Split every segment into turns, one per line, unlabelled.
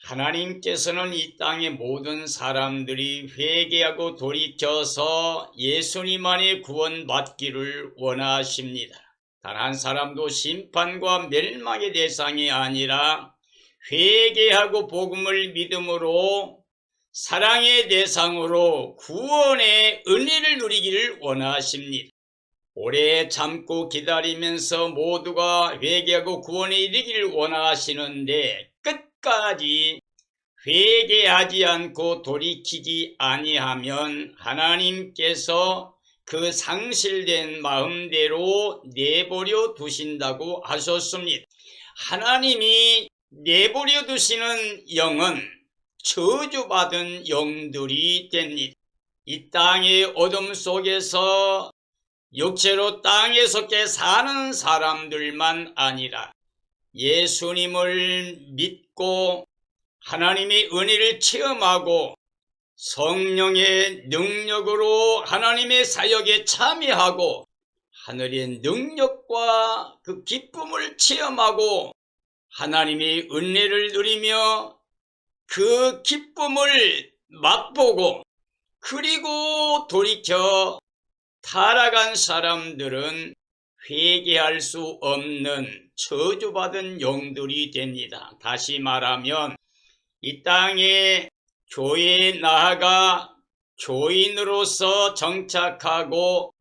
하나님께서는 이 땅의 모든 사람들이 회개하고 돌이켜서 예수님 안에 구원받기를 원하십니다. 단 한 사람도 심판과 멸망의 대상이 아니라 회개하고 복음을 믿음으로 사랑의 대상으로 구원의 은혜를 누리기를 원하십니다. 오래 참고 기다리면서 모두가 회개하고 구원에 이르기를 원하시는데 끝까지 회개하지 않고 돌이키지 아니하면 하나님께서 그 상실된 마음대로 내버려 두신다고 하셨습니다. 하나님이 내버려 두시는 영은 저주받은 영들이 됩니다. 이 땅의 어둠 속에서 육체로 땅에 속해 사는 사람들만 아니라 예수님을 믿고 하나님의 은혜를 체험하고 성령의 능력으로 하나님의 사역에 참여하고 하늘의 능력과 그 기쁨을 체험하고 하나님의 은혜를 누리며 그 기쁨을 맛보고 그리고 돌이켜 타락한 사람들은 회개할 수 없는 저주받은 영들이 됩니다. 다시 말하면 이 땅에 교회에 나아가 교인으로서 정착하고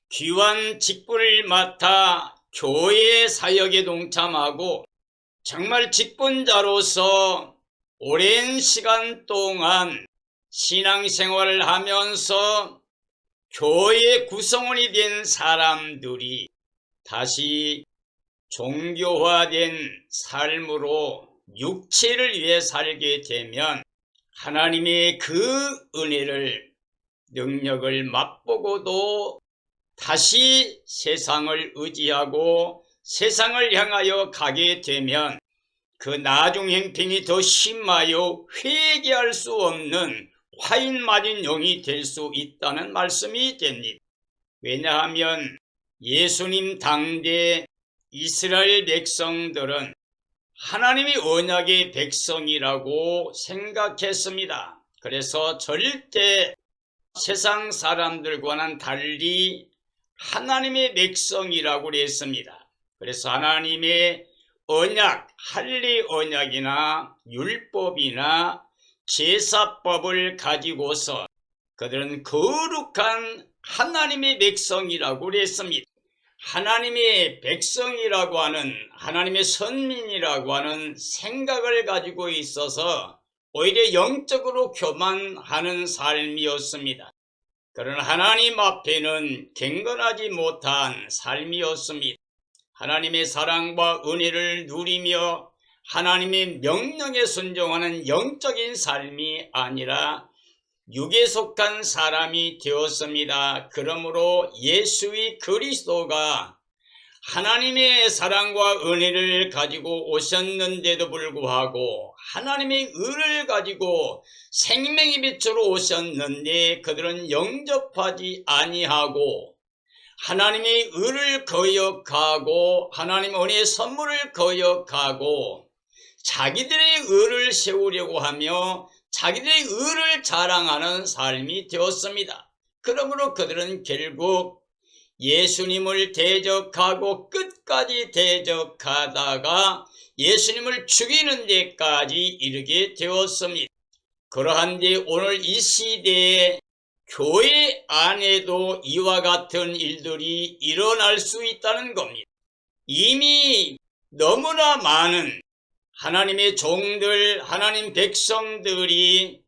귀한 직분을 맡아 교회의 사역에 동참하고 정말 직분자로서 오랜 시간 동안 신앙생활을 하면서 교회 구성원이 된 사람들이 다시 종교화된 삶으로 육체를 위해 살게 되면 하나님의 그 은혜를 능력을 맛보고도 다시 세상을 의지하고 세상을 향하여 가게 되면 그 나중 형편이 더 심하여 회개할 수 없는 화인 맞은 영이 될 수 있다는 말씀이 됩니다. 왜냐하면 예수님 당대 이스라엘 백성들은 하나님이 언약의 백성이라고 생각했습니다. 그래서 절대 세상 사람들과는 달리 하나님의 백성이라고 했습니다. 그래서 하나님의 언약, 할례 언약이나 율법이나 제사법을 가지고서 그들은 거룩한 하나님의 백성이라고 했습니다. 하나님의 백성이라고 하는, 하나님의 선민이라고 하는 생각을 가지고 있어서 오히려 영적으로 교만하는 삶이었습니다. 그러나 하나님 앞에는 경건하지 못한 삶이었습니다. 하나님의 사랑과 은혜를 누리며 하나님의 명령에 순종하는 영적인 삶이 아니라 육에 속한 사람이 되었습니다. 그러므로 예수의 그리스도가 하나님의 사랑과 은혜를 가지고 오셨는데도 불구하고 하나님의 의를 가지고 생명의 빛으로 오셨는데 그들은 영접하지 아니하고 하나님의 의를 거역하고 하나님 은혜의 선물을 거역하고 자기들의 의를 세우려고 하며 자기들의 의를 자랑하는 삶이 되었습니다. 그러므로 그들은 결국 예수님을 대적하고 끝까지 대적하다가 예수님을 죽이는 데까지 이르게 되었습니다. 그러한데 오늘 이 시대에 교회 안에도 이와 같은 일들이 일어날 수 있다는 겁니다. 이미 너무나 많은 하나님의 종들, 하나님 백성들이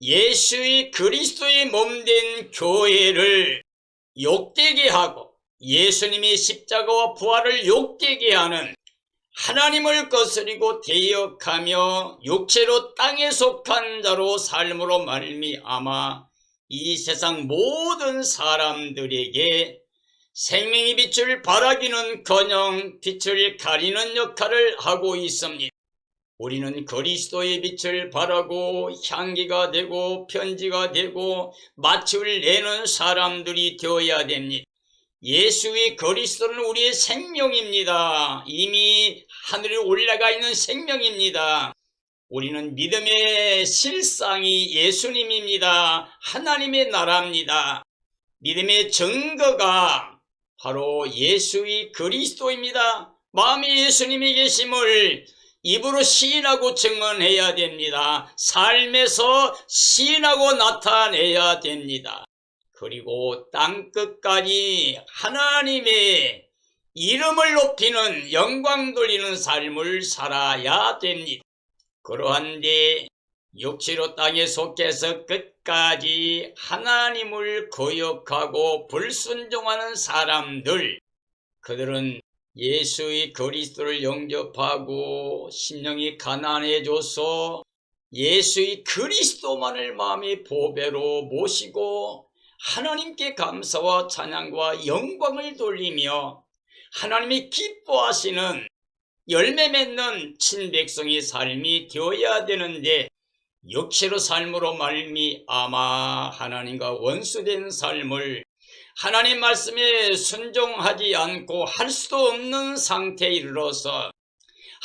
예수의 그리스도의 몸된 교회를 욕되게 하고 예수님의 십자가와 부활을 욕되게 하는 하나님을 거스리고 대역하며 육체로 땅에 속한 자로 삶으로 말미암아 이 세상 모든 사람들에게 생명의 빛을 발하기는커녕 빛을 가리는 역할을 하고 있습니다. 우리는 그리스도의 빛을 발하고 향기가 되고 편지가 되고 맛을 내는 사람들이 되어야 됩니다. 예수의 그리스도는 우리의 생명입니다. 이미 하늘에 올라가 있는 생명입니다. 우리는 믿음의 실상이 예수님입니다. 하나님의 나라입니다. 믿음의 증거가 바로 예수의 그리스도입니다. 마음에 예수님이 계심을 입으로 시인하고 증언해야 됩니다. 삶에서 시인하고 나타내야 됩니다. 그리고 땅끝까지 하나님의 이름을 높이는 영광 돌리는 삶을 살아야 됩니다. 그러한데 육체로 땅에 속해서 끝까지 하나님을 거역하고 불순종하는 사람들, 그들은 예수의 그리스도를 영접하고 심령이 가난해져서 예수의 그리스도만을 마음의 보배로 모시고 하나님께 감사와 찬양과 영광을 돌리며 하나님이 기뻐하시는 열매 맺는 친백성의 삶이 되어야 되는데, 육체로 삶으로 말미암아 하나님과 원수된 삶을 하나님 말씀에 순종하지 않고 할 수도 없는 상태에 이르러서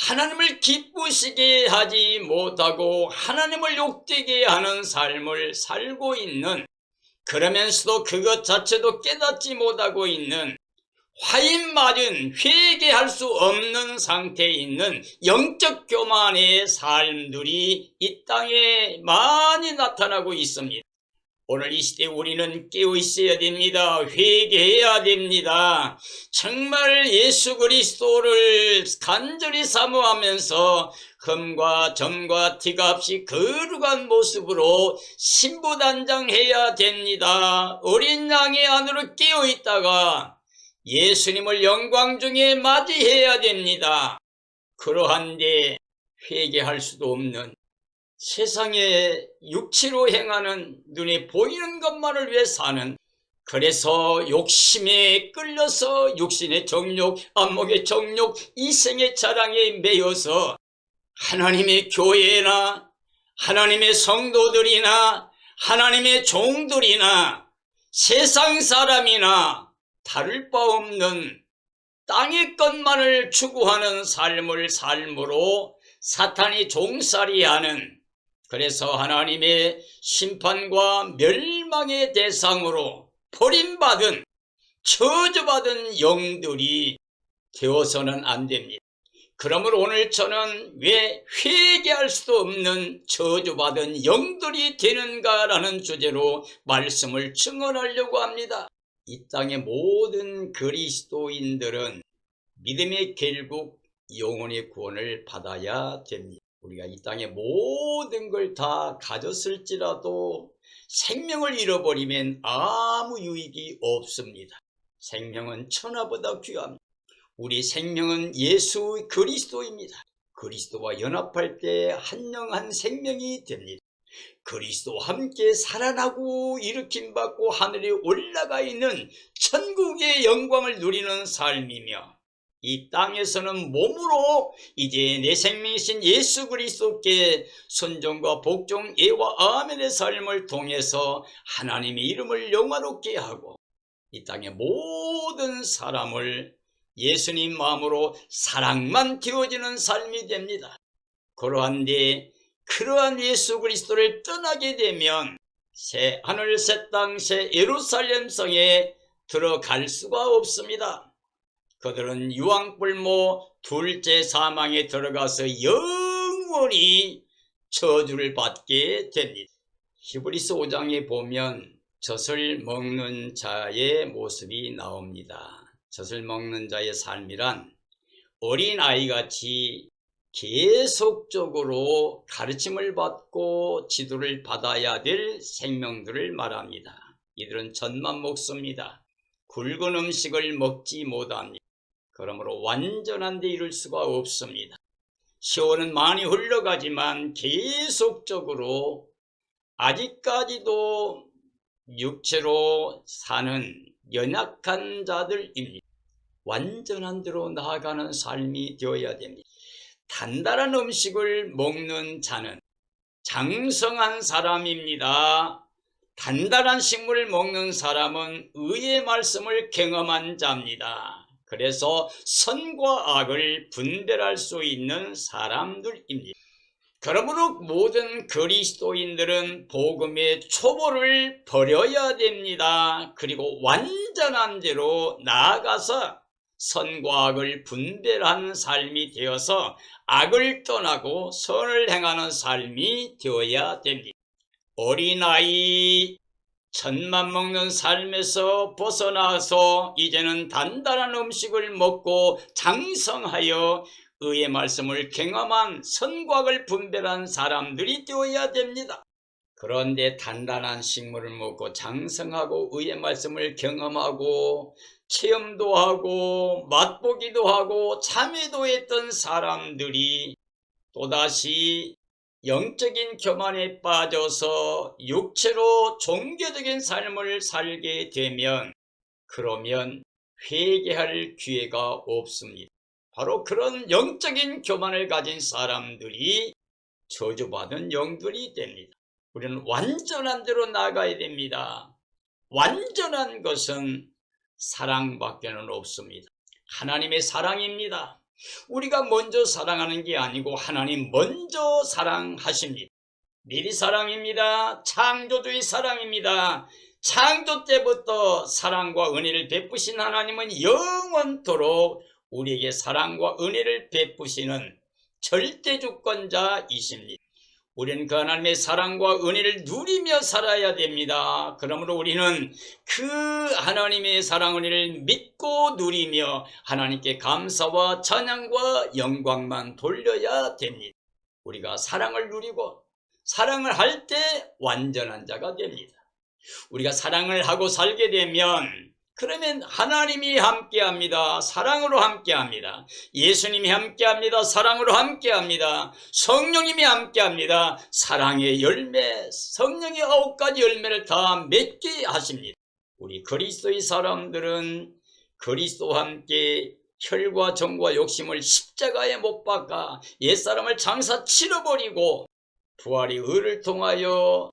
하나님을 기쁘시게 하지 못하고 하나님을 욕되게 하는 삶을 살고 있는, 그러면서도 그것 자체도 깨닫지 못하고 있는, 화인 맞은 회개할 수 없는 상태에 있는 영적 교만의 삶들이 이 땅에 많이 나타나고 있습니다. 오늘 이 시대에 우리는 깨어 있어야 됩니다. 회개해야 됩니다. 정말 예수 그리스도를 간절히 사모하면서 흠과 점과 티가 없이 거룩한 모습으로 신부단장해야 됩니다. 어린 양의 안으로 깨어 있다가 예수님을 영광 중에 맞이해야 됩니다. 그러한데 회개할 수도 없는, 세상에 육체로 행하는 눈에 보이는 것만을 위해 사는, 그래서 욕심에 끌려서 육신의 정욕, 안목의 정욕, 이생의 자랑에 매여서 하나님의 교회나 하나님의 성도들이나 하나님의 종들이나 세상 사람이나 다를 바 없는 땅의 것만을 추구하는 삶으로 사탄이 종살이하는, 그래서 하나님의 심판과 멸망의 대상으로 버림받은, 저주받은 영들이 되어서는 안 됩니다. 그러므로 오늘 저는 왜 회개할 수도 없는 저주받은 영들이 되는가라는 주제로 말씀을 증언하려고 합니다. 이 땅의 모든 그리스도인들은 믿음의 결국 영혼의 구원을 받아야 됩니다. 우리가 이 땅의 모든 걸 다 가졌을지라도 생명을 잃어버리면 아무 유익이 없습니다. 생명은 천하보다 귀합니다. 우리 생명은 예수 그리스도입니다. 그리스도와 연합할 때 한 영 한 생명이 됩니다. 그리스도와 함께 살아나고 일으킴받고 하늘에 올라가 있는 천국의 영광을 누리는 삶이며, 이 땅에서는 몸으로 이제 내 생명이신 예수 그리스도께 순종과 복종, 예와 아멘의 삶을 통해서 하나님의 이름을 영화롭게 하고 이 땅의 모든 사람을 예수님 마음으로 사랑만 띄워지는 삶이 됩니다. 그러한데 그러한 예수 그리스도를 떠나게 되면 새 하늘 새 땅 새 예루살렘 성에 들어갈 수가 없습니다. 그들은 유황불모 둘째 사망에 들어가서 영원히 저주를 받게 됩니다. 히브리서 5장에 보면 젖을 먹는 자의 모습이 나옵니다. 젖을 먹는 자의 삶이란 어린아이같이 계속적으로 가르침을 받고 지도를 받아야 될 생명들을 말합니다. 이들은 젖만 먹습니다. 굵은 음식을 먹지 못합니다. 그러므로 완전한 데 이를 수가 없습니다. 세월은 많이 흘러가지만 계속적으로 아직까지도 육체로 사는 연약한 자들입니다. 완전한 데로 나아가는 삶이 되어야 됩니다. 단단한 음식을 먹는 자는 장성한 사람입니다. 단단한 식물을 먹는 사람은 의의 말씀을 경험한 자입니다. 그래서 선과 악을 분별할 수 있는 사람들입니다. 그러므로 모든 그리스도인들은 복음의 초보를 버려야 됩니다. 그리고 완전한 대로 나아가서 선과 악을 분별하는 삶이 되어서 악을 떠나고 선을 행하는 삶이 되어야 됩니다. 어린아이 천만 먹는 삶에서 벗어나서 이제는 단단한 음식을 먹고 장성하여 의의 말씀을 경험한 선과 악을 분별한 사람들이 되어야 됩니다. 그런데 단단한 식물을 먹고 장성하고 의의 말씀을 경험하고 체험도 하고 맛보기도 하고 참회도 했던 사람들이 또다시 영적인 교만에 빠져서 육체로 종교적인 삶을 살게 되면 그러면 회개할 기회가 없습니다. 바로 그런 영적인 교만을 가진 사람들이 저주받은 영들이 됩니다. 우리는 완전한 대로 나가야 됩니다. 완전한 것은 사랑밖에는 없습니다. 하나님의 사랑입니다. 우리가 먼저 사랑하는 게 아니고 하나님 먼저 사랑하십니다. 미리 사랑입니다. 창조주의 사랑입니다. 창조 때부터 사랑과 은혜를 베푸신 하나님은 영원토록 우리에게 사랑과 은혜를 베푸시는 절대주권자이십니다. 우리는 그 하나님의 사랑과 은혜를 누리며 살아야 됩니다. 그러므로 우리는 그 하나님의 사랑 은혜를 믿고 누리며 하나님께 감사와 찬양과 영광만 돌려야 됩니다. 우리가 사랑을 누리고 사랑을 할 때 완전한 자가 됩니다. 우리가 사랑을 하고 살게 되면 그러면 하나님이 함께합니다. 사랑으로 함께합니다. 예수님이 함께합니다. 사랑으로 함께합니다. 성령님이 함께합니다. 사랑의 열매, 성령의 9가지 열매를 다 맺게 하십니다. 우리 그리스도의 사람들은 그리스도와 함께 혈과 정과 욕심을 십자가에 못 박아 옛사람을 장사 치러버리고 부활의 의를 통하여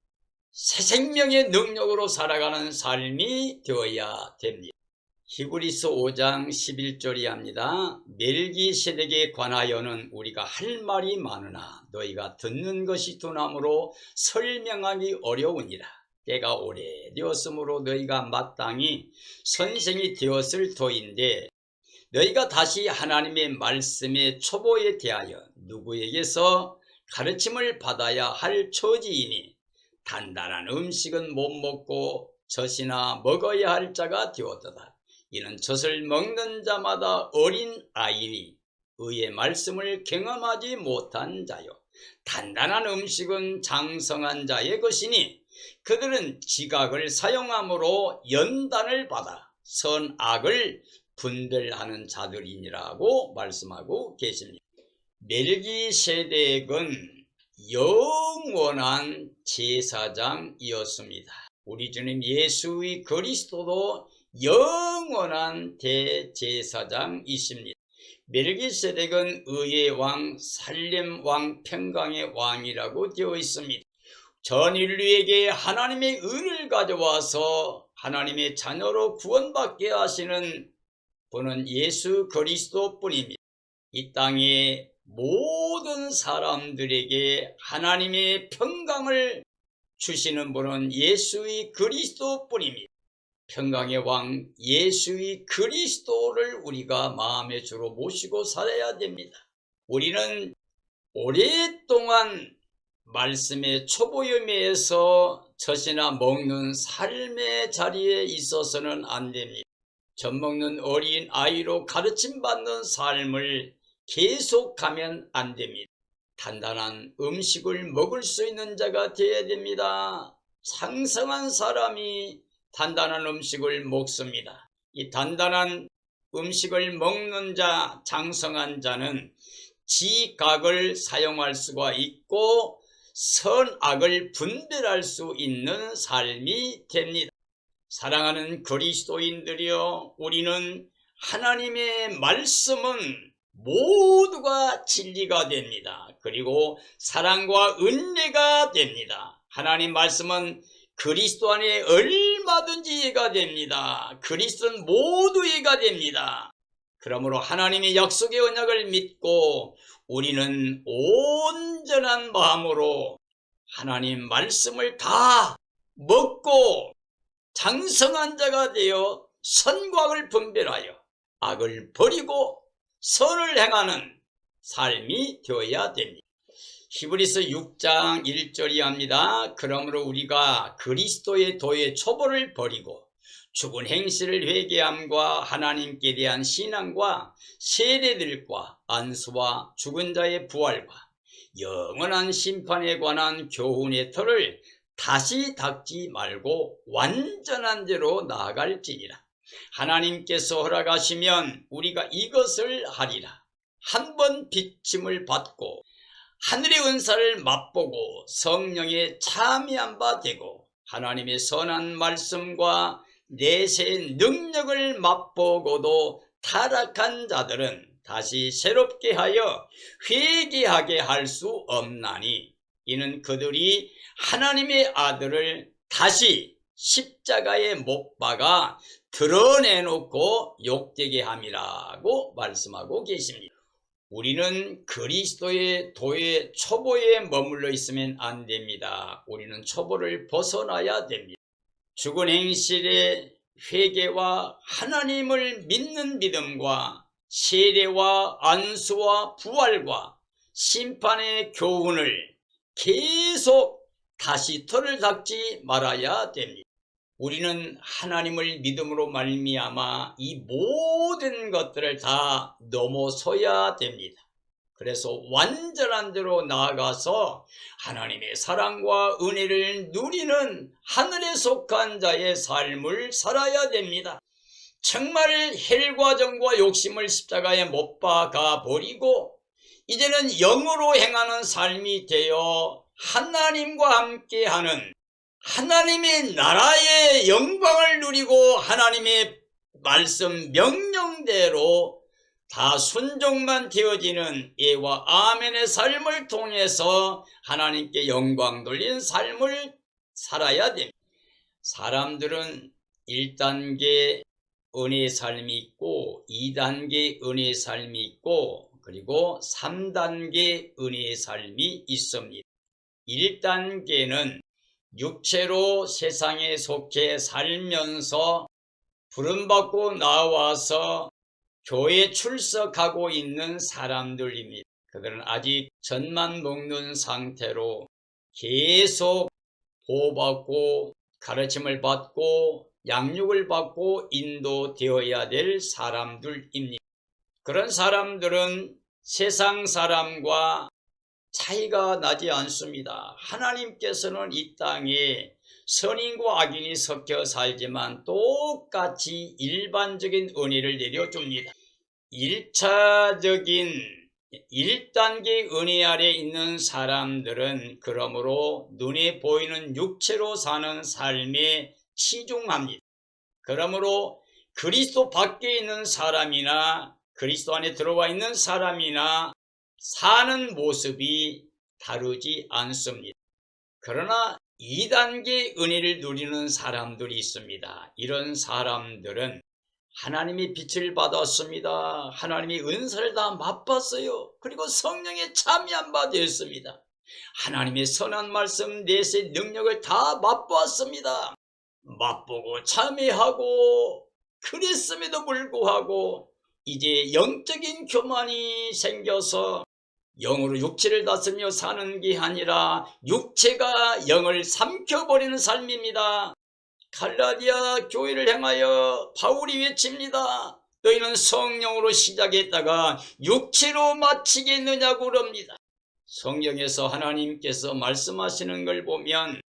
새 생명의 능력으로 살아가는 삶이 되어야 됩니다. 히브리서 5장 11절이 합니다. 멜기세덱에 관하여는 우리가 할 말이 많으나 너희가 듣는 것이 둔함으로 설명하기 어려우니라. 때가 오래되었으므로 너희가 마땅히 선생이 되었을 터인데 너희가 다시 하나님의 말씀의 초보에 대하여 누구에게서 가르침을 받아야 할 처지이니 단단한 음식은 못 먹고 젖이나 먹어야 할 자가 되었도다. 이는 젖을 먹는 자마다 어린 아이니 의의 말씀을 경험하지 못한 자요. 단단한 음식은 장성한 자의 것이니 그들은 지각을 사용함으로 연단을 받아 선악을 분별하는 자들이니라고 말씀하고 계십니다. 멜기세덱은 영원한 제사장이었습니다. 우리 주님 예수의 그리스도도 영원한 대제사장이십니다. 멜기세덱은 의의 왕, 살렘 왕, 평강의 왕이라고 되어 있습니다. 전 인류에게 하나님의 의를 가져와서 하나님의 자녀로 구원받게 하시는 분은 예수 그리스도뿐입니다. 이 땅에 모든 사람들에게 하나님의 평강을 주시는 분은 예수의 그리스도뿐입니다. 평강의 왕 예수의 그리스도를 우리가 마음의 주로 모시고 살아야 됩니다. 우리는 오랫동안 말씀의 초보임에서 젖이나 먹는 삶의 자리에 있어서는 안 됩니다. 젖 먹는 어린 아이로 가르침받는 삶을 계속하면 안 됩니다. 단단한 음식을 먹을 수 있는 자가 되어야 됩니다. 상성한 사람이 단단한 음식을 먹습니다. 이 단단한 음식을 먹는 자, 장성한 자는 지각을 사용할 수가 있고 선악을 분별할 수 있는 삶이 됩니다. 사랑하는 그리스도인들이여, 우리는 하나님의 말씀은 모두가 진리가 됩니다. 그리고 사랑과 은혜가 됩니다. 하나님 말씀은 그리스도 안에 얼마든지 이해가 됩니다. 그리스도는 모두 이해가 됩니다. 그러므로 하나님의 약속의 언약을 믿고 우리는 온전한 마음으로 하나님 말씀을 다 먹고 장성한 자가 되어 선과 악을 분별하여 악을 버리고 선을 행하는 삶이 되어야 됩니다. 히브리서 6장 1절이 합니다. 그러므로 우리가 그리스도의 도의 초보를 버리고 죽은 행실을 회개함과 하나님께 대한 신앙과 세례들과 안수와 죽은 자의 부활과 영원한 심판에 관한 교훈의 터를 다시 닦지 말고 완전한 대로 나아갈지니라. 하나님께서 허락하시면 우리가 이것을 하리라. 한 번 빚짐을 받고 하늘의 은사를 맛보고 성령에 참여한 바 되고 하나님의 선한 말씀과 내세의 능력을 맛보고도 타락한 자들은 다시 새롭게 하여 회개하게 할 수 없나니 이는 그들이 하나님의 아들을 다시 십자가에 못 박아 드러내놓고 욕되게 함이라고 말씀하고 계십니다. 우리는 그리스도의 도의 초보에 머물러 있으면 안 됩니다. 우리는 초보를 벗어나야 됩니다. 죽은 행실의 회개와 하나님을 믿는 믿음과 세례와 안수와 부활과 심판의 교훈을 계속 다시 털을 닦지 말아야 됩니다. 우리는 하나님을 믿음으로 말미암아 이 모든 것들을 다 넘어서야 됩니다. 그래서 완전한 대로 나아가서 하나님의 사랑과 은혜를 누리는 하늘에 속한 자의 삶을 살아야 됩니다. 정말 헬과정과 욕심을 십자가에 못 박아 버리고 이제는 영으로 행하는 삶이 되어 하나님과 함께하는 하나님의 나라의 영광을 누리고 하나님의 말씀 명령대로 다 순종만 되어지는 예와 아멘의 삶을 통해서 하나님께 영광 돌리는 삶을 살아야 됩니다. 사람들은 1단계 은혜의 삶이 있고 2단계 은혜의 삶이 있고 그리고 3단계 은혜의 삶이 있습니다. 1단계는 육체로 세상에 속해 살면서 부름받고 나와서 교회에 출석하고 있는 사람들입니다. 그들은 아직 젖만 먹는 상태로 계속 보호받고 가르침을 받고 양육을 받고 인도되어야 될 사람들입니다. 그런 사람들은 세상 사람과 차이가 나지 않습니다. 하나님께서는 이 땅에 선인과 악인이 섞여 살지만 똑같이 일반적인 은혜를 내려줍니다. 1차적인 1단계 은혜 아래 있는 사람들은 그러므로 눈에 보이는 육체로 사는 삶에 치중합니다. 그러므로 그리스도 밖에 있는 사람이나 그리스도 안에 들어와 있는 사람이나 사는 모습이 다르지 않습니다. 그러나 2단계 은혜를 누리는 사람들이 있습니다. 이런 사람들은 하나님의 빛을 받았습니다. 하나님의 은사를 다 맛봤어요. 그리고 성령에 참여한 바 되었습니다. 하나님의 선한 말씀 내세 능력을 다 맛보았습니다. 맛보고 참여하고 그랬음에도 불구하고 이제 영적인 교만이 생겨서 영으로 육체를 다스리며 사는 게 아니라 육체가 영을 삼켜버리는 삶입니다. 갈라디아 교회를 향하여 바울이 외칩니다. 너희는 성령으로 시작했다가 육체로 마치겠느냐고 그럽니다. 성경에서 하나님께서 말씀하시는 걸 보면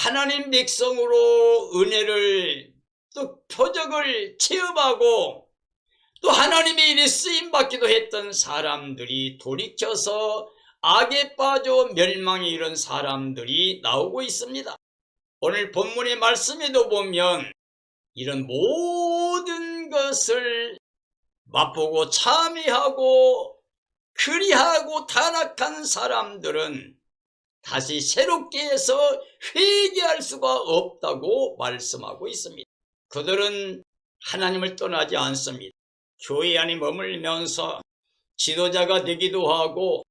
하나님 백성으로 은혜를 또 표적을 체험하고 또 하나님의 일에 쓰임받기도 했던 사람들이 돌이켜서 악에 빠져 멸망에 이른 사람들이 나오고 있습니다. 오늘 본문의 말씀에도 보면 이런 모든 것을 맛보고 참여하고 그리하고 타락한 사람들은 다시 새롭게 해서 회개할 수가 없다고 말씀하고 있습니다. 그들은 하나님을 떠나지 않습니다. 교회 안에 머물면서 지도자가 되기도 하고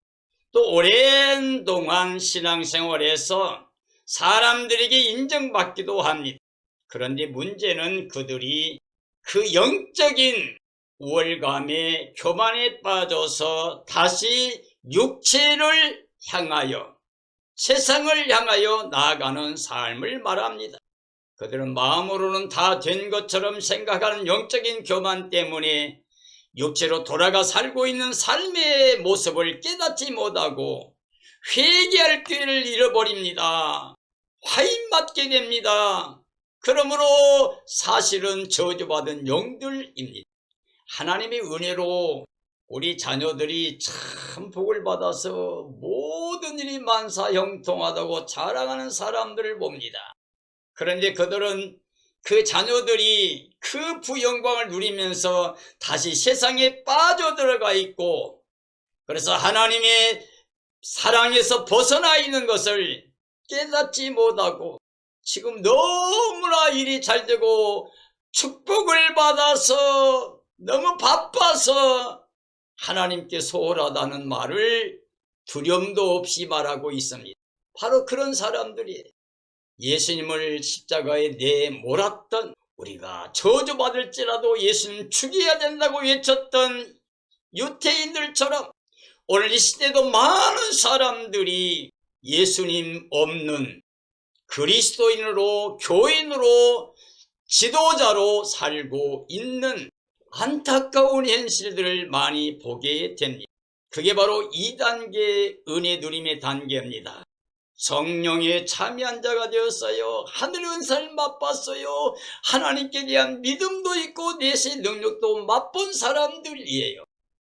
또 오랜 동안 신앙생활에서 사람들에게 인정받기도 합니다. 그런데 문제는 그들이 그 영적인 우월감에 교만에 빠져서 다시 육체를 향하여 세상을 향하여 나아가는 삶을 말합니다. 그들은 마음으로는 다 된 것처럼 생각하는 영적인 교만 때문에 육체로 돌아가 살고 있는 삶의 모습을 깨닫지 못하고 회개할 기회를 잃어버립니다. 화인 맞게 됩니다. 그러므로 사실은 저주받은 영들입니다. 하나님의 은혜로 우리 자녀들이 참 복을 받아서 모든 일이 만사형통하다고 자랑하는 사람들을 봅니다. 그런데 그들은 그 자녀들이 그 부영광을 누리면서 다시 세상에 빠져들어가 있고, 그래서 하나님의 사랑에서 벗어나 있는 것을 깨닫지 못하고 지금 너무나 일이 잘 되고 축복을 받아서 너무 바빠서 하나님께 소홀하다는 말을 두려움도 없이 말하고 있습니다. 바로 그런 사람들이 예수님을 십자가에 내몰았던, 우리가 저주받을지라도 예수님 죽여야 된다고 외쳤던 유태인들처럼 오늘 이 시대도 많은 사람들이 예수님 없는 그리스도인으로, 교인으로, 지도자로 살고 있는 안타까운 현실들을 많이 보게 됩니다. 그게 바로 2단계 은혜 누림의 단계입니다. 성령에 참여한 자가 되었어요. 하늘의 은사를 맛봤어요. 하나님께 대한 믿음도 있고 내세 능력도 맛본 사람들이에요.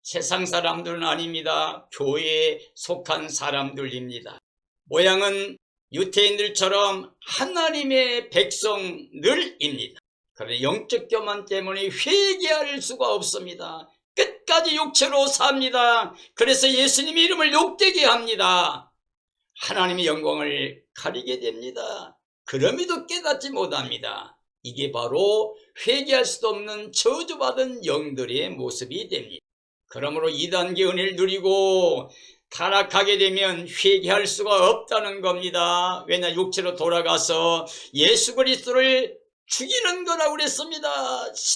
세상 사람들은 아닙니다. 교회에 속한 사람들입니다. 모양은 유태인들처럼 하나님의 백성들입니다. 그런데 영적 교만 때문에 회개할 수가 없습니다. 끝까지 육체로 삽니다. 그래서 예수님의 이름을 욕되게 합니다. 하나님의 영광을 가리게 됩니다. 그럼에도 깨닫지 못합니다. 이게 바로 회개할 수도 없는 저주받은 영들의 모습이 됩니다. 그러므로 2단계 은혜를 누리고 타락하게 되면 회개할 수가 없다는 겁니다. 왜냐, 육체로 돌아가서 예수 그리스도를 죽이는 거라고 그랬습니다.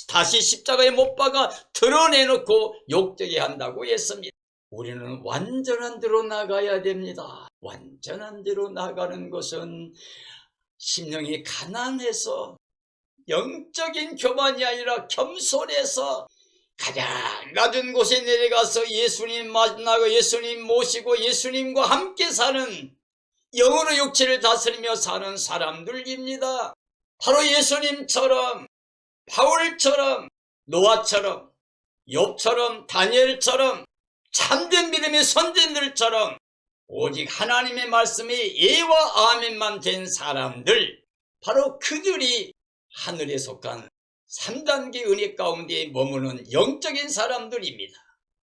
다시 십자가에 못 박아 드러내놓고 욕되게 한다고 했습니다. 우리는 완전한 대로 나가야 됩니다. 완전한 대로 나가는 것은 심령이 가난해서 영적인 교만이 아니라 겸손해서 가장 낮은 곳에 내려가서 예수님 만나고 예수님 모시고 예수님과 함께 사는, 영으로 육체를 다스리며 사는 사람들입니다. 바로 예수님처럼, 바울처럼, 노아처럼, 욥처럼, 다니엘처럼 참된 믿음의 선진들처럼 오직 하나님의 말씀이 예와 아멘만 된 사람들, 바로 그들이 하늘에 속한 3단계 은혜 가운데 머무는 영적인 사람들입니다.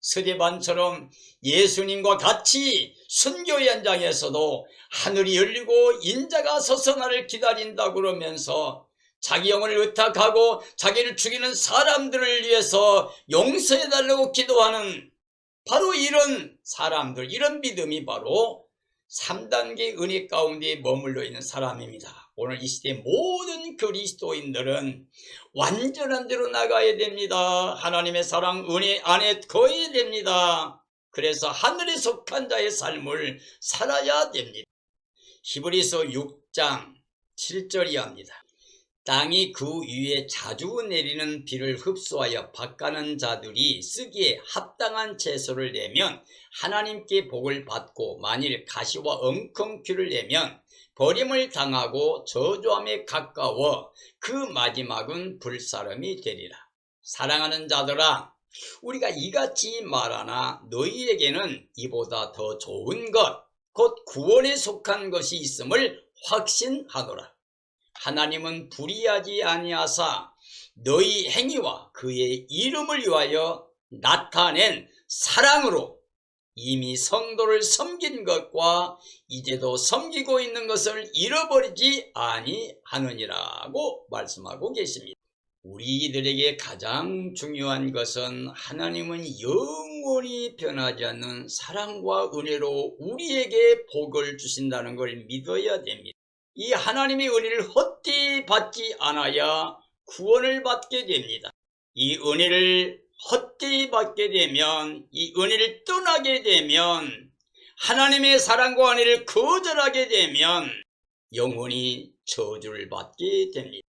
스데반처럼 예수님과 같이 순교의 현장에서도 하늘이 열리고 인자가 서서 나를 기다린다 그러면서 자기 영혼을 의탁하고 자기를 죽이는 사람들을 위해서 용서해달라고 기도하는 바로 이런 사람들, 이런 믿음이 바로 3단계 은혜 가운데 머물러 있는 사람입니다. 오늘 이 시대 모든 그리스도인들은 완전한 대로 나가야 됩니다. 하나님의 사랑, 은혜 안에 거해야 됩니다. 그래서 하늘에 속한 자의 삶을 살아야 됩니다. 히브리서 6장 7절이 합니다. 땅이 그 위에 자주 내리는 비를 흡수하여 밭가는 자들이 쓰기에 합당한 채소를 내면 하나님께 복을 받고, 만일 가시와 엉겅퀴를 내면 버림을 당하고 저주함에 가까워 그 마지막은 불사름이 되리라. 사랑하는 자들아, 우리가 이같이 말하나 너희에게는 이보다 더 좋은 것, 곧 구원에 속한 것이 있음을 확신하노라. 하나님은 불의하지 아니하사 너희 행위와 그의 이름을 위하여 나타낸 사랑으로 이미 성도를 섬긴 것과 이제도 섬기고 있는 것을 잃어버리지 아니하느니라고 말씀하고 계십니다. 우리들에게 가장 중요한 것은 하나님은 영원히 변하지 않는 사랑과 은혜로 우리에게 복을 주신다는 걸 믿어야 됩니다. 이 하나님의 은혜를 헛되이 받지 않아야 구원을 받게 됩니다. 이 은혜를 헛되이 받게 되면, 이 은혜를 떠나게 되면, 하나님의 사랑과 은혜를 거절하게 되면 영원히 저주를 받게 됩니다.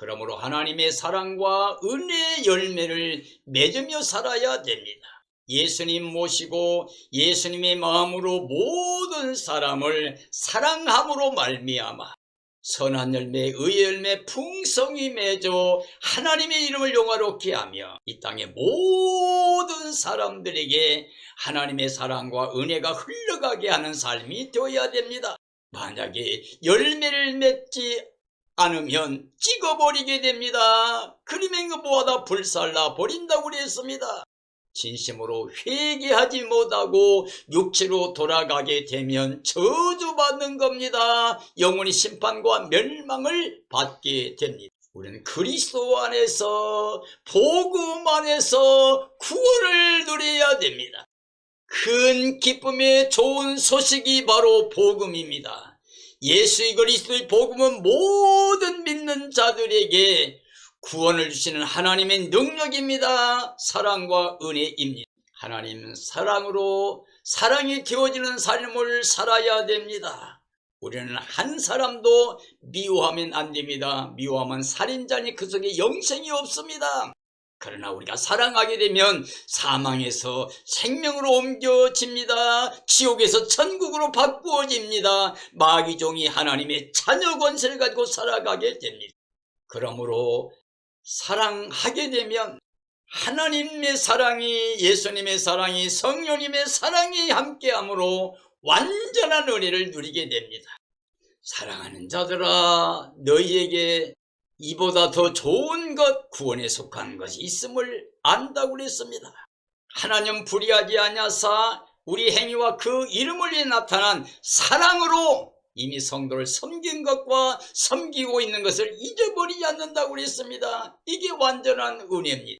그러므로 하나님의 사랑과 은혜의 열매를 맺으며 살아야 됩니다. 예수님 모시고 예수님의 마음으로 모든 사람을 사랑함으로 말미암아 선한 열매, 의의 열매 풍성히 맺어 하나님의 이름을 영화롭게 하며 이 땅의 모든 사람들에게 하나님의 사랑과 은혜가 흘러가게 하는 삶이 되어야 됩니다. 만약에 열매를 맺지 않으면 찍어버리게 됩니다. 그러면 그 뭐하다 불살라 버린다고 그랬습니다. 진심으로 회개하지 못하고 육체로 돌아가게 되면 저주받는 겁니다. 영원히 심판과 멸망을 받게 됩니다. 우리는 그리스도 안에서, 복음 안에서 구원을 누려야 됩니다. 큰 기쁨의 좋은 소식이 바로 복음입니다. 예수 그리스도의 복음은 모든 믿는 자들에게 구원을 주시는 하나님의 능력입니다. 사랑과 은혜입니다. 하나님은 사랑으로 사랑이 되어지는 삶을 살아야 됩니다. 우리는 한 사람도 미워하면 안 됩니다. 미워하면 살인자니 그 속에 영생이 없습니다. 그러나 우리가 사랑하게 되면 사망에서 생명으로 옮겨집니다. 지옥에서 천국으로 바꾸어집니다. 마귀종이 하나님의 자녀 권세를 가지고 살아가게 됩니다. 그러므로 사랑하게 되면 하나님의 사랑이, 예수님의 사랑이, 성령님의 사랑이 함께함으로 완전한 은혜를 누리게 됩니다. 사랑하는 자들아, 너희에게 이보다 더 좋은 것, 구원에 속한 것이 있음을 안다고 그랬습니다. 하나님 불의하지 아니하사 우리 행위와 그 이름을 위해 나타난 사랑으로 이미 성도를 섬긴 것과 섬기고 있는 것을 잊어버리지 않는다고 그랬습니다. 이게 완전한 은혜입니다.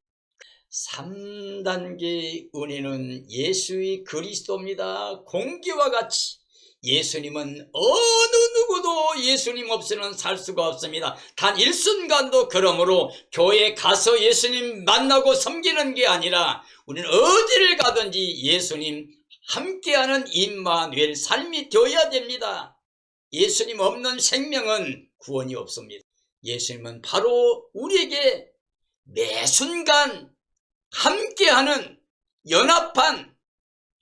3단계 은혜는 예수의 그리스도입니다. 공기와 같이 예수님은 어느 누구도 예수님 없이는 살 수가 없습니다. 단 일순간도. 그러므로 교회에 가서 예수님 만나고 섬기는 게 아니라 우리는 어디를 가든지 예수님 함께하는 임마누엘 삶이 되어야 됩니다. 예수님 없는 생명은 구원이 없습니다. 예수님은 바로 우리에게 매 순간 함께하는, 연합한,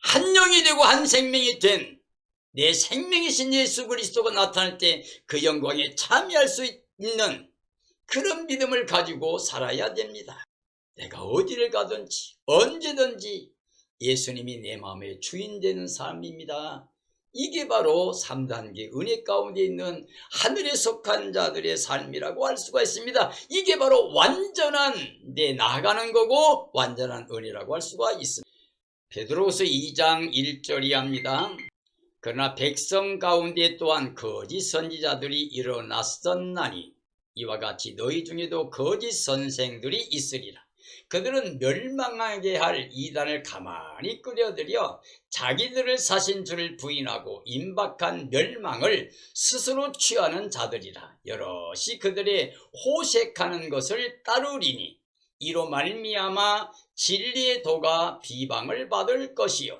한 영이 되고 한 생명이 된 내 생명이신 예수 그리스도가 나타날 때 그 영광에 참여할 수 있는 그런 믿음을 가지고 살아야 됩니다. 내가 어디를 가든지 언제든지 예수님이 내 마음의 주인 되는 삶입니다. 이게 바로 3단계 은혜 가운데 있는 하늘에 속한 자들의 삶이라고 할 수가 있습니다. 이게 바로 완전한 내 나아가는 거고 완전한 은혜라고 할 수가 있습니다. 베드로후서 2장 1절이 합니다. 그러나 백성 가운데 또한 거짓 선지자들이 일어났었나니 이와 같이 너희 중에도 거짓 선생들이 있으리라. 그들은 멸망하게 할 이단을 가만히 끌어들여 자기들을 사신 줄을 부인하고 임박한 멸망을 스스로 취하는 자들이라. 여럿이 그들의 호색하는 것을 따르리니 이로 말미암아 진리의 도가 비방을 받을 것이요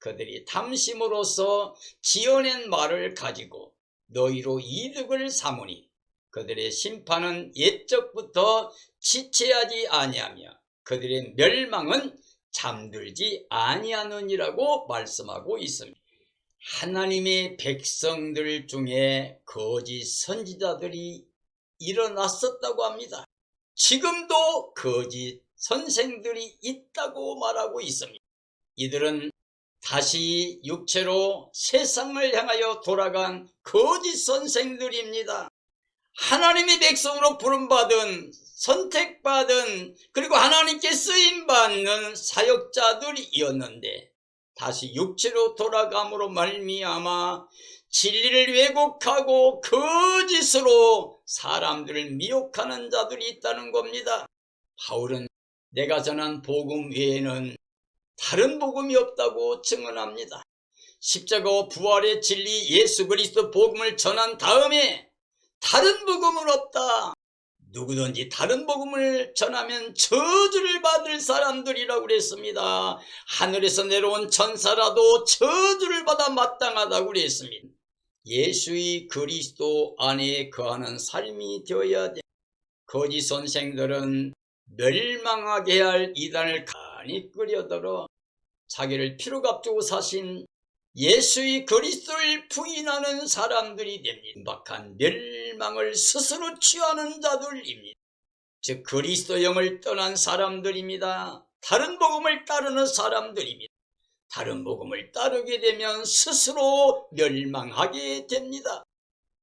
그들이 탐심으로써 지어낸 말을 가지고 너희로 이득을 삼으니 그들의 심판은 옛적부터 지체하지 아니하며 그들의 멸망은 잠들지 아니하느니라고 말씀하고 있습니다. 하나님의 백성들 중에 거짓 선지자들이 일어났었다고 합니다. 지금도 거짓 선생들이 있다고 말하고 있습니다. 이들은 다시 육체로 세상을 향하여 돌아간 거짓 선생들입니다. 하나님의 백성으로 부름받은, 선택받은, 그리고 하나님께 쓰임받는 사역자들이었는데 다시 육체로 돌아감으로 말미암아 진리를 왜곡하고 거짓으로 사람들을 미혹하는 자들이 있다는 겁니다. 바울은 내가 전한 복음 외에는 다른 복음이 없다고 증언합니다. 십자가와 부활의 진리 예수 그리스도 복음을 전한 다음에 다른 복음은 없다. 누구든지 다른 복음을 전하면 저주를 받을 사람들이라고 그랬습니다. 하늘에서 내려온 천사라도 저주를 받아 마땅하다고 그랬습니다. 예수의 그리스도 안에 거하는 삶이 되어야 돼. 거짓 선생들은 멸망하게 할 이단을 간이 끓여들어 자기를 피로 값주고 사신 예수의 그리스도를 부인하는 사람들이 됩니다. 임박한 멸망을 스스로 취하는 자들입니다. 즉 그리스도 영을 떠난 사람들입니다. 다른 복음을 따르는 사람들입니다. 다른 복음을 따르게 되면 스스로 멸망하게 됩니다.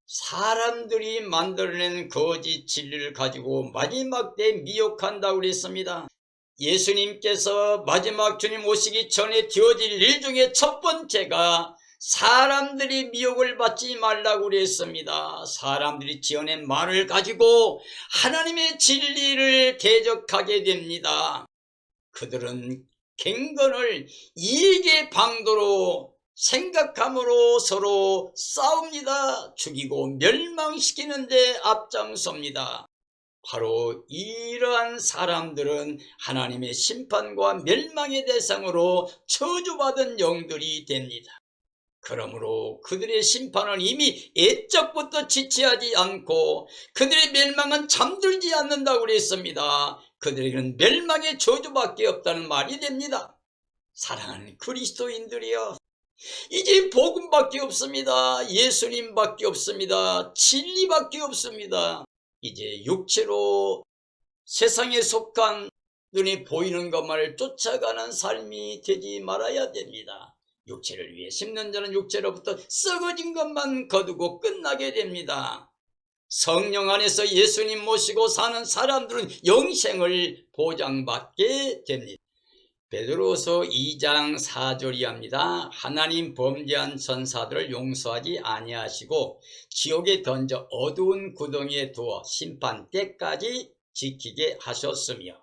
사람들이 만들어낸 거짓 진리를 가지고 마지막 때 미혹한다고 그랬습니다. 예수님께서 마지막 주님 오시기 전에 되어질 일 중에 첫 번째가 사람들이 미혹을 받지 말라고 그랬습니다. 사람들이 지어낸 말을 가지고 하나님의 진리를 대적하게 됩니다. 그들은 갱건을 이익의 방도로 생각함으로 서로 싸웁니다. 죽이고 멸망시키는 데 앞장섭니다. 바로 이러한 사람들은 하나님의 심판과 멸망의 대상으로 저주받은 영들이 됩니다. 그러므로 그들의 심판은 이미 옛적부터 지체하지 않고 그들의 멸망은 잠들지 않는다고 그랬습니다. 그들에게는 멸망의 저주밖에 없다는 말이 됩니다. 사랑하는 그리스도인들이여, 이제 복음밖에 없습니다. 예수님밖에 없습니다. 진리밖에 없습니다. 이제 육체로 세상에 속한 눈에 보이는 것만을 쫓아가는 삶이 되지 말아야 됩니다. 육체를 위해 심는 자는 육체로부터 썩어진 것만 거두고 끝나게 됩니다. 성령 안에서 예수님 모시고 사는 사람들은 영생을 보장받게 됩니다. 베드로서 2장 4절이 합니다. 하나님 범죄한 천사들을 용서하지 아니하시고 지옥에 던져 어두운 구덩이에 두어 심판 때까지 지키게 하셨으며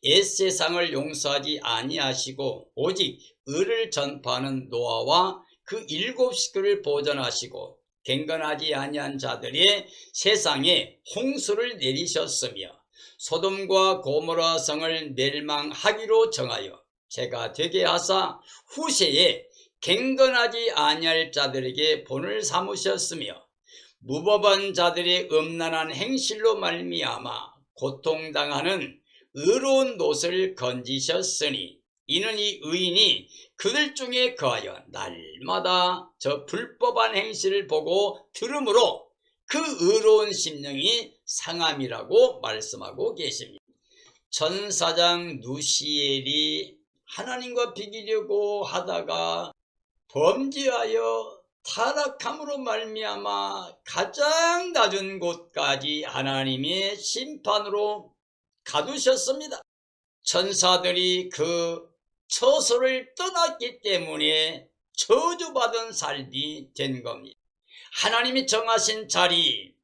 옛세상을 용서하지 아니하시고 오직 의를 전파하는 노아와 그 7 식구를 보존하시고 갱건하지 아니한 자들의 세상에 홍수를 내리셨으며 소돔과 고모라 성을 멸망하기로 정하여 제가 되게 하사 후세에 갱건하지 아니할 자들에게 본을 삼으셨으며 무법한 자들의 음란한 행실로 말미암아 고통당하는 의로운 놋을 건지셨으니 이는 이 의인이 그들 중에 거하여 날마다 저 불법한 행실을 보고 들으므로 그 의로운 심령이 상함이라고 말씀하고 계십니다. 천사장 누시엘이 하나님과 비기려고 하다가 범죄하여 타락함으로 말미암아 가장 낮은 곳까지 하나님의 심판으로 가두셨습니다. 천사들이 그 처소를 떠났기 때문에 저주받은 삶이 된 겁니다. 하나님이 정하신 자리,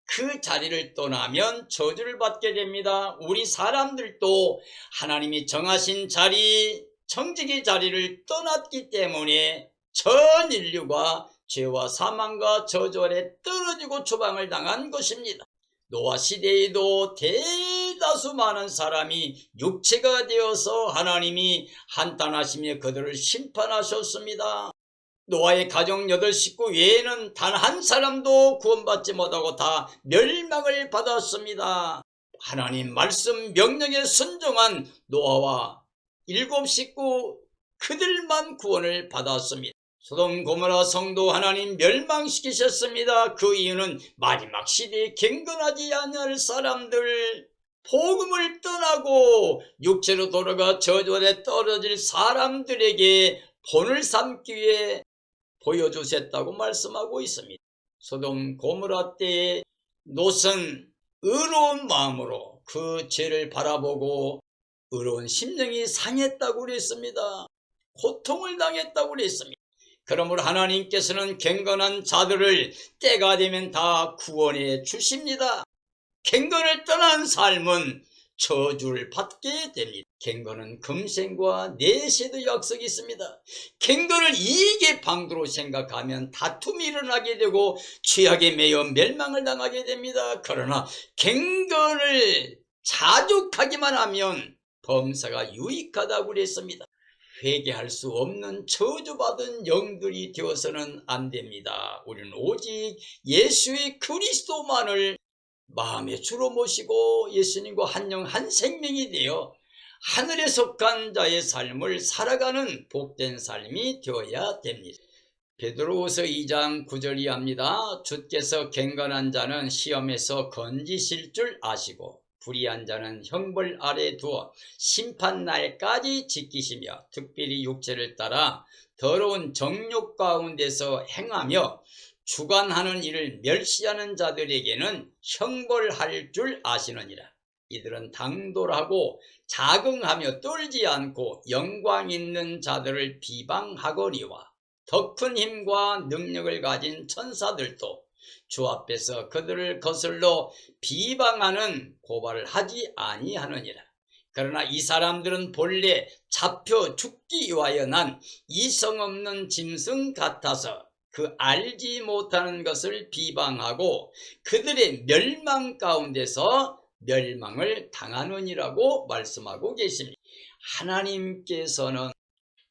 그 자리를 떠나면 저주를 받게 됩니다. 우리 사람들도 하나님이 정하신 자리, 청지기 자리를 떠났기 때문에 전 인류가 죄와 사망과 저주 아래 떨어지고 추방을 당한 것입니다. 노아 시대에도 대다수 많은 사람이 육체가 되어서 하나님이 한탄하시며 그들을 심판하셨습니다. 노아의 가정 8식구 외에는 단 한 사람도 구원받지 못하고 다 멸망을 받았습니다. 하나님 말씀 명령에 순종한 노아와 7식구 그들만 구원을 받았습니다. 소돔 고모라 성도 하나님 멸망시키셨습니다. 그 이유는 마지막 시대에 갱건하지 아니할 사람들, 복음을 떠나고 육체로 돌아가 저주 아래 떨어질 사람들에게 본을 삼기 위해 보여주셨다고 말씀하고 있습니다. 소돔 고모라 때의 롯은 의로운 마음으로 그 죄를 바라보고 의로운 심령이 상했다고 그랬습니다. 고통을 당했다고 그랬습니다. 그러므로 하나님께서는 갱건한 자들을 때가 되면 다 구원해 주십니다. 갱건을 떠난 삶은 저주를 받게 됩니다. 갱거는 금생과 내세도 약속이 있습니다. 갱거를 이익의 방도로 생각하면 다툼이 일어나게 되고 죄악에 매여 멸망을 당하게 됩니다. 그러나 갱거를 자족하기만 하면 범사가 유익하다고 그랬습니다. 회개할 수 없는 저주받은 영들이 되어서는 안 됩니다. 우리는 오직 예수의 그리스도만을 마음의 주로 모시고 예수님과 한 영 한 생명이 되어 하늘에 속한 자의 삶을 살아가는 복된 삶이 되어야 됩니다. 베드로후서 2장 9절이 합니다. 주께서 갱건한 자는 시험에서 건지실 줄 아시고 불의한 자는 형벌 아래 두어 심판날까지 지키시며 특별히 육체를 따라 더러운 정욕 가운데서 행하며 주관하는 일을 멸시하는 자들에게는 형벌할 줄 아시느니라. 이들은 당돌하고 자긍하며 떨지 않고 영광 있는 자들을 비방하거니와 더 큰 힘과 능력을 가진 천사들도 주 앞에서 그들을 거슬러 비방하는 고발을 하지 아니하느니라. 그러나 이 사람들은 본래 잡혀 죽기 위하여 난 이성 없는 짐승 같아서 그 알지 못하는 것을 비방하고 그들의 멸망 가운데서 멸망을 당하느니라고 말씀하고 계십니다. 하나님께서는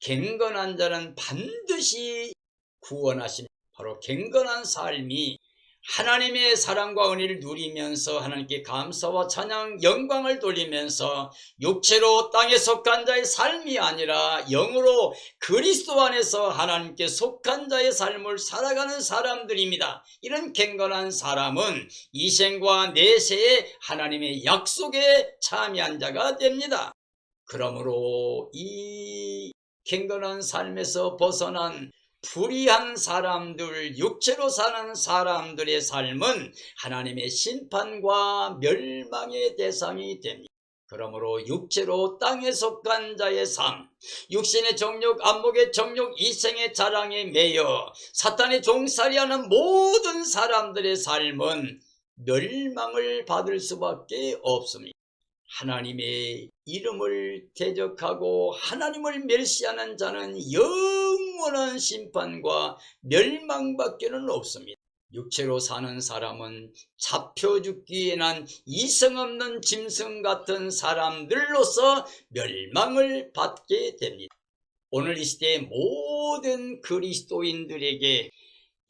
갱건한 자는 반드시 구원하십니다. 바로 갱건한 삶이 하나님의 사랑과 은혜를 누리면서 하나님께 감사와 찬양, 영광을 돌리면서 육체로 땅에 속한 자의 삶이 아니라 영으로 그리스도 안에서 하나님께 속한 자의 삶을 살아가는 사람들입니다. 이런 갱건한 사람은 이생과 내세에 하나님의 약속에 참여한 자가 됩니다. 그러므로 이 갱건한 삶에서 벗어난 불의한 사람들, 육체로 사는 사람들의 삶은 하나님의 심판과 멸망의 대상이 됩니다. 그러므로 육체로 땅에 속한 자의 삶, 육신의 정욕, 안목의 정욕, 이생의 자랑에 매여 사탄의 종살이하는 모든 사람들의 삶은 멸망을 받을 수밖에 없습니다. 하나님의 이름을 대적하고 하나님을 멸시하는 자는 영원한 심판과 멸망밖에는 없습니다. 육체로 사는 사람은 잡혀 죽기에 난 이성 없는 짐승 같은 사람들로서 멸망을 받게 됩니다. 오늘 이 시대의 모든 그리스도인들에게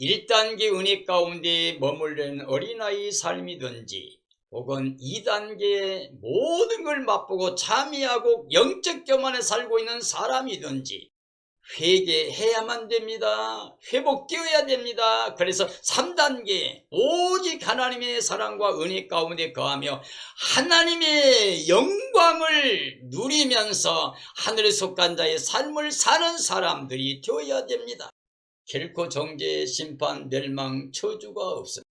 1단계 은혜 가운데 머물는 어린아이 삶이든지 혹은 2단계의 모든 걸 맛보고 참여하고 영적 교만에 살고 있는 사람이든지 회개해야만 됩니다. 회복되어야 됩니다. 그래서 3단계 오직 하나님의 사랑과 은혜 가운데 거하며 하나님의 영광을 누리면서 하늘에 속한 자의 삶을 사는 사람들이 되어야 됩니다. 결코 정죄, 심판, 멸망, 저주가 없습니다.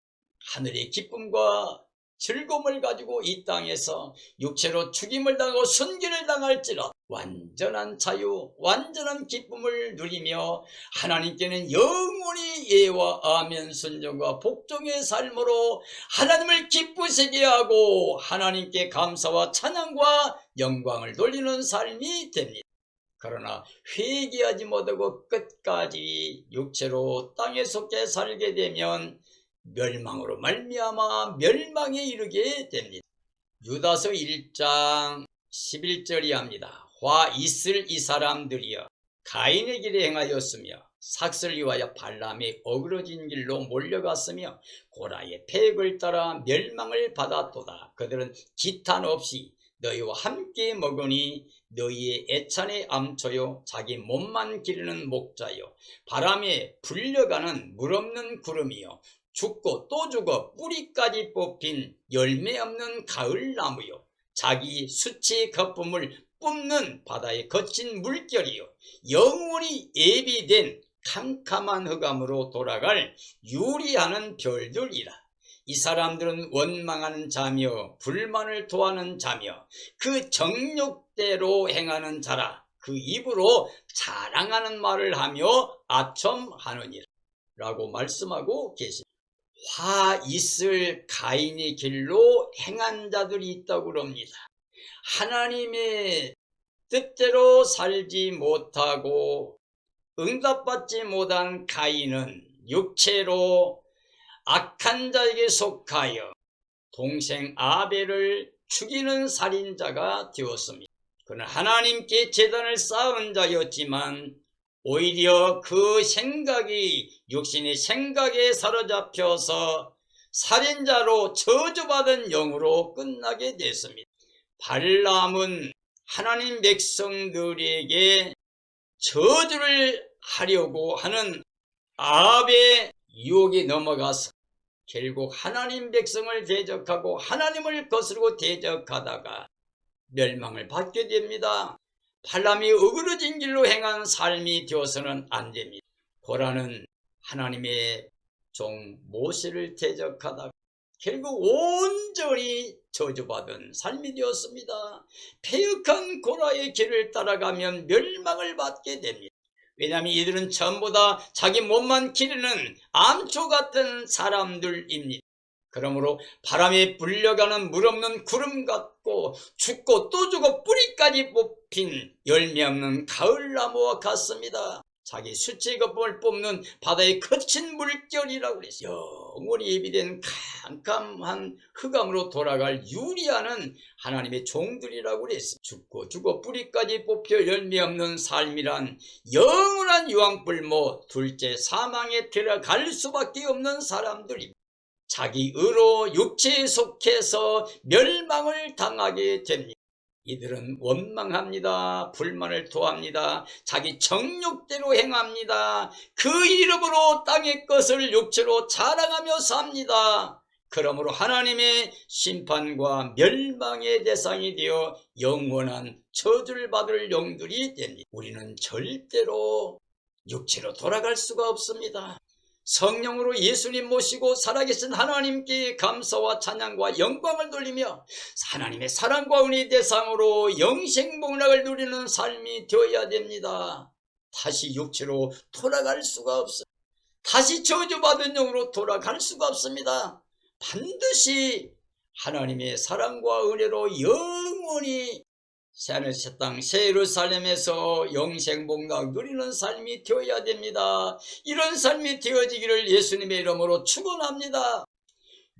하늘의 기쁨과 즐거움을 가지고 이 땅에서 육체로 죽임을 당하고 순교를 당할지라도 완전한 자유, 완전한 기쁨을 누리며 하나님께는 영원히 예와 아멘 순종과 복종의 삶으로 하나님을 기쁘시게 하고 하나님께 감사와 찬양과 영광을 돌리는 삶이 됩니다. 그러나 회개하지 못하고 끝까지 육체로 땅에 속해 살게 되면 멸망으로 말미암아 멸망에 이르게 됩니다. 유다서 1장 11절이 합니다. 화 있을 이 사람들이여 가인의 길에 행하였으며 삭슬 위하여 발람의 어그러진 길로 몰려갔으며 고라의 패역을 따라 멸망을 받았도다. 그들은 기탄 없이 너희와 함께 먹으니 너희의 애찬의 암초요 자기 몸만 기르는 목자요 바람에 불려가는 물 없는 구름이요 죽고 또 죽어 뿌리까지 뽑힌 열매 없는 가을나무요 자기 수치의 거품을 뿜는 바다의 거친 물결이요 영원히 예비된 캄캄한 흑암으로 돌아갈 유리하는 별들이라. 이 사람들은 원망하는 자며 불만을 토하는 자며 그 정욕대로 행하는 자라. 그 입으로 자랑하는 말을 하며 아첨하느니라 라고 말씀하고 계십니다. 화 있을 가인의 길로 행한 자들이 있다고 그럽니다. 하나님의 뜻대로 살지 못하고 응답받지 못한 가인은 육체로 악한 자에게 속하여 동생 아벨을 죽이는 살인자가 되었습니다. 그는 하나님께 제단을 쌓은 자였지만 오히려 그 생각이 육신의 생각에 사로잡혀서 살인자로 저주받은 영으로 끝나게 됐습니다. 발람은 하나님 백성들에게 저주를 하려고 하는 아합의 유혹에 넘어가서 결국 하나님 백성을 대적하고 하나님을 거스르고 대적하다가 멸망을 받게 됩니다. 발람이 어그러진 길로 행한 삶이 되어서는 안 됩니다. 고라는 하나님의 종 모세를 대적하다가 결국 온전히 저주받은 삶이 되었습니다. 패역한 고라의 길을 따라가면 멸망을 받게 됩니다. 왜냐하면 이들은 전부 다 자기 몸만 기르는 암초 같은 사람들입니다. 그러므로 바람에 불려가는 물 없는 구름 같고 죽고 또 죽어 뿌리까지 뽑힌 열매 없는 가을나무와 같습니다. 자기 수치 거품을 뽑는 바다의 거친 물결이라고 그랬어요. 영원히 예비된 캄캄한 흑암으로 돌아갈 유리하는 하나님의 종들이라고 그랬어요. 죽고 죽어 뿌리까지 뽑혀 열매 없는 삶이란 영원한 유황불모, 둘째 사망에 들어갈 수밖에 없는 사람들입니다. 자기 의로 육체에 속해서 멸망을 당하게 됩니다. 이들은 원망합니다. 불만을 토합니다. 자기 정욕대로 행합니다. 그 이름으로 땅의 것을 육체로 자랑하며 삽니다. 그러므로 하나님의 심판과 멸망의 대상이 되어 영원한 저주를 받을 영들이 됩니다. 우리는 절대로 육체로 돌아갈 수가 없습니다. 성령으로 예수님 모시고 살아계신 하나님께 감사와 찬양과 영광을 돌리며 하나님의 사랑과 은혜의 대상으로 영생복락을 누리는 삶이 되어야 됩니다. 다시 육체로 돌아갈 수가 없어요. 다시 저주받은 영으로 돌아갈 수가 없습니다. 반드시 하나님의 사랑과 은혜로 영원히 새하늘 새 땅 새 예루살렘에서 영생복락 누리는 삶이 되어야 됩니다. 이런 삶이 되어지기를 예수님의 이름으로 축원합니다.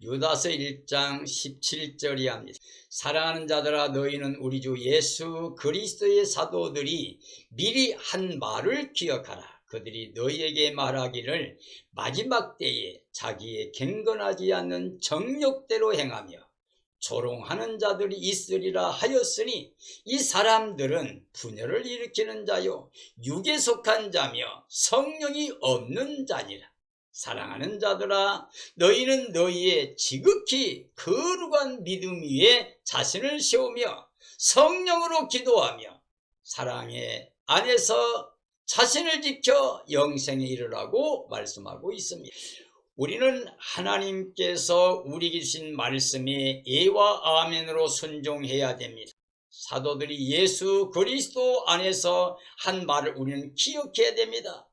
유다서 1장 17절이 합니다. 사랑하는 자들아, 너희는 우리 주 예수 그리스도의 사도들이 미리 한 말을 기억하라. 그들이 너희에게 말하기를 마지막 때에 자기의 경건하지 않는 정욕대로 행하며 조롱하는 자들이 있으리라 하였으니 이 사람들은 분열을 일으키는 자요 육에 속한 자며 성령이 없는 자니라. 사랑하는 자들아, 너희는 너희의 지극히 거룩한 믿음 위에 자신을 세우며 성령으로 기도하며 사랑의 안에서 자신을 지켜 영생에 이르라고 말씀하고 있습니다. 우리는 하나님께서 우리에게 주신 말씀에 예와 아멘으로 순종해야 됩니다. 사도들이 예수 그리스도 안에서 한 말을 우리는 기억해야 됩니다.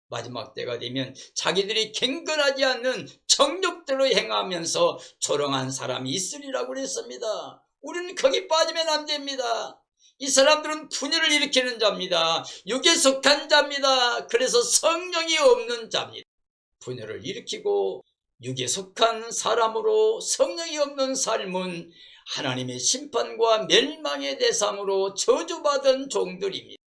마지막 때가 되면 자기들이 경건하지 않는 정욕대로 행하면서 조롱한 사람이 있으리라고 그랬습니다. 우리는 거기 빠지면 안 됩니다. 이 사람들은 분열을 일으키는 자입니다. 육에 속한 자입니다. 그래서 성령이 없는 자입니다. 분열을 일으키고 육에 속한 사람으로 성령이 없는 삶은 하나님의 심판과 멸망의 대상으로 저주받은 종들입니다.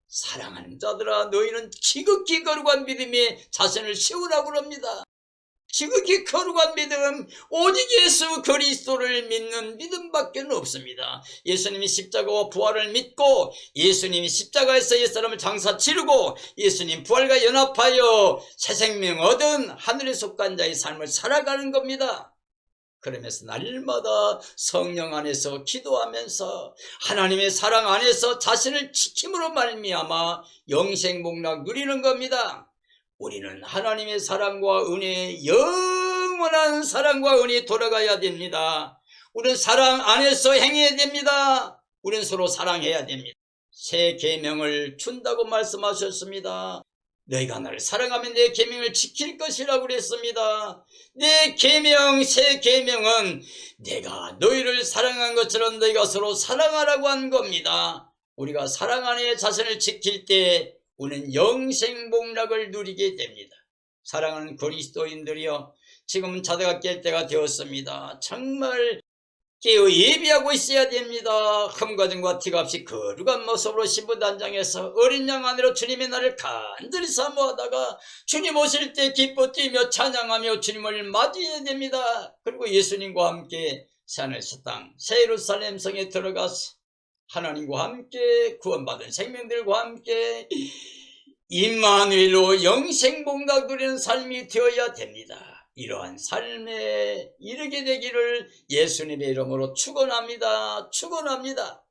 사랑하는 자들아, 너희는 지극히 거룩한 믿음에 자신을 세우라고 합니다. 지극히 거룩한 믿음, 오직 예수 그리스도를 믿는 믿음밖에 없습니다. 예수님이 십자가와 부활을 믿고 예수님이 십자가에서 옛사람을 장사 치르고 예수님 부활과 연합하여 새 생명 얻은 하늘에 속한 자의 삶을 살아가는 겁니다. 그러면서 날마다 성령 안에서 기도하면서 하나님의 사랑 안에서 자신을 지킴으로 말미암아 영생복락 누리는 겁니다. 우리는 하나님의 사랑과 은혜에 영원한 사랑과 은혜에 돌아가야 됩니다. 우리는 사랑 안에서 행해야 됩니다. 우리는 서로 사랑해야 됩니다. 새 계명을 준다고 말씀하셨습니다. 너희가 나를 사랑하면 내 계명을 지킬 것이라고 그랬습니다. 내 계명, 새 계명은 내가 너희를 사랑한 것처럼 너희가 서로 사랑하라고 한 겁니다. 우리가 사랑 안에 자신을 지킬 때 우리는 영생복락을 누리게 됩니다. 사랑하는 그리스도인들이여, 지금은 자다가 깰 때가 되었습니다. 정말 깨어 예비하고 있어야 됩니다. 흠과증과 티가 없이 거룩한 모습으로 신부단장에서 어린 양 안으로 주님의 날을 간절히 사모하다가 주님 오실 때 기뻐 뛰며 찬양하며 주님을 맞이해야 됩니다. 그리고 예수님과 함께 새하늘새 땅 새 예루살렘 성에 들어가서 하나님과 함께 구원받은 생명들과 함께 임마누엘로 영생복락 누리는 삶이 되어야 됩니다. 이러한 삶에 이르게 되기를 예수님의 이름으로 축원합니다. 축원합니다.